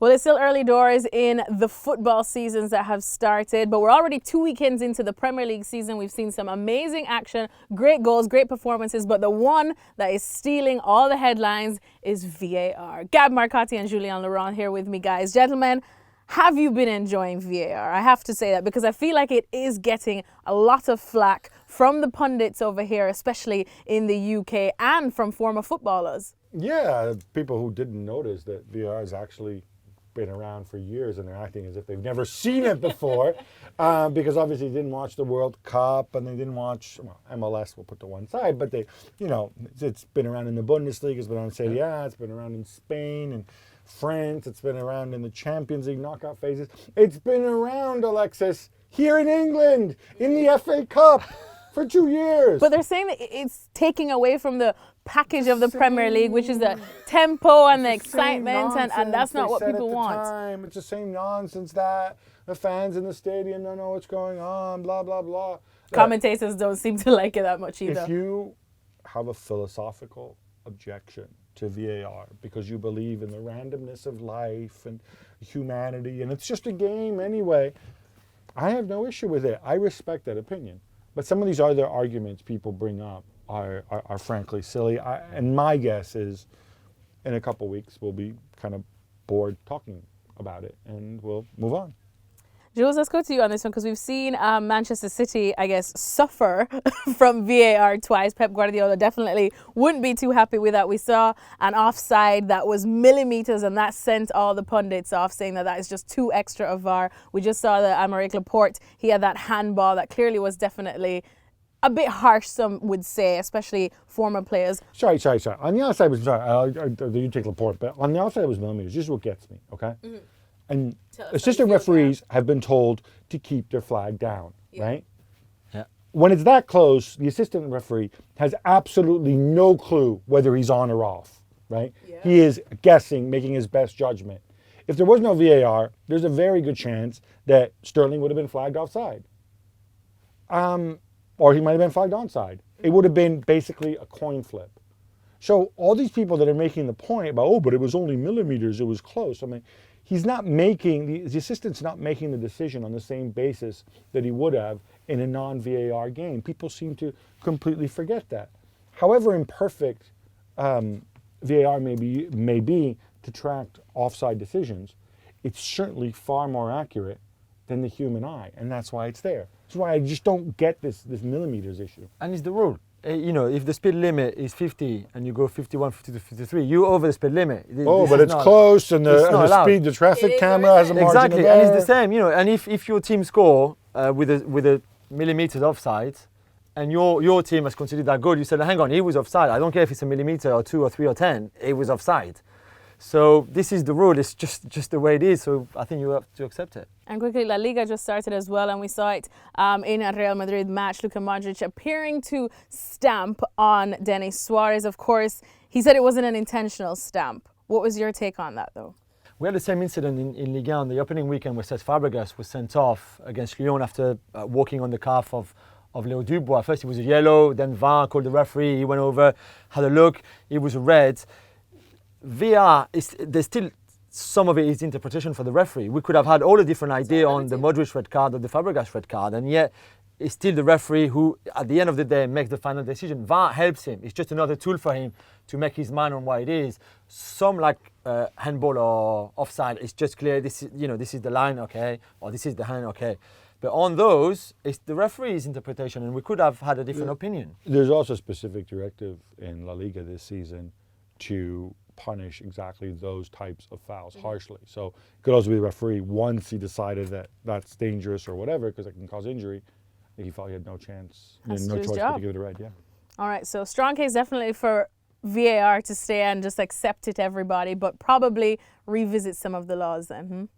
Well, it's still early doors in the football seasons that have started, but we're already 2 weekends into the Premier League season. We've seen some amazing action, great goals, great performances, but the one that is stealing all the headlines is VAR. Gab Marcotti and Julien Laurens here with me, guys. Gentlemen, have you been enjoying VAR? I have to say that because I feel like it is getting a lot of flack from the pundits over here, especially in the UK, and from former footballers. Yeah, people who didn't notice that VAR has actually been around for years and they're acting as if they've never seen it before because obviously they didn't watch the World Cup and they didn't watch, well, MLS we'll put to one side, but they, it's been around in the Bundesliga, it's been around in Serie A, it's been around in Spain and France, it's been around in the Champions League knockout phases. It's been around, Alexis, here in England, in the FA Cup for 2 years. But they're saying that it's taking away from the package of the Premier League, which is the tempo and the excitement, and that's not what people want. It's the same nonsense that the fans in the stadium don't know what's going on, blah, blah, blah. Commentators don't seem to like it that much either. If you have a philosophical objection to VAR because you believe in the randomness of life and humanity, and it's just a game anyway, I have no issue with it. I respect that opinion. But some of these other arguments people bring up are frankly silly. And my guess is in a couple weeks we'll be kind of bored talking about it and we'll move on. Jules, let's go to you on this one because we've seen Manchester City, I guess, suffer from VAR twice. Pep Guardiola definitely wouldn't be too happy with that. We saw an offside that was millimeters and that sent all the pundits off, saying that is just too extra of VAR. We just saw that Aymeric Laporte, he had that handball that clearly was definitely a bit harsh, some would say, especially former players. Sorry. On the outside was, you take Laporte, but on the outside it was millimeters. This is what gets me, okay? Mm-hmm. And assistant referees have been told to keep their flag down, right? Yeah. When it's that close, the assistant referee has absolutely no clue whether he's on or off, right? Yeah. He is guessing, making his best judgment. If there was no VAR, there's a very good chance that Sterling would have been flagged offside. Or he might have been flagged onside. It would have been basically a coin flip. So all these people that are making the point about, but it was only millimeters, it was close. I mean, he's not making, the assistant's not making the decision on the same basis that he would have in a non-VAR game. People seem to completely forget that. However imperfect VAR may be to track offside decisions, it's certainly far more accurate than the human eye, and that's why it's there. That's why I just don't get this millimeters issue. And it's the rule. If the speed limit is 50 and you go 51, 52, 53, you over the speed limit. But it's close, and the speed, the traffic camera has a margin exactly, of error. and it's the same, and if your team score with a millimeters offside, and your team has considered that good, you said, hang on, he was offside. I don't care if it's a millimeter or 2 or 3 or 10, it was offside. So this is the rule. It's just the way it is. So I think you have to accept it. And quickly, La Liga just started as well, and we saw it in a Real Madrid match. Luka Modric appearing to stamp on Denis Suarez. Of course, he said it wasn't an intentional stamp. What was your take on that, though? We had the same incident in Liga on the opening weekend where Cesc Fabregas was sent off against Lyon after walking on the calf of Léo Dubois. First it was a yellow, then VAR called the referee. He went over, had a look. It was a red. VAR, there's still some of it is interpretation for the referee. We could have had all a different idea on the Modric red card or the Fabregas red card, and yet it's still the referee who, at the end of the day, makes the final decision. VAR helps him. It's just another tool for him to make his mind on what it is. Some like handball or offside, it's just clear. This is the line, okay, or this is the hand, okay. But on those, it's the referee's interpretation, and we could have had a different opinion. There's also a specific directive in La Liga this season to punish exactly those types of fouls harshly. So it could also be the referee, once he decided that that's dangerous or whatever, because it can cause injury, he felt he had no chance, no choice but to give it a red. Yeah. All right, so strong case definitely for VAR to stay and just accept it, everybody, but probably revisit some of the laws then.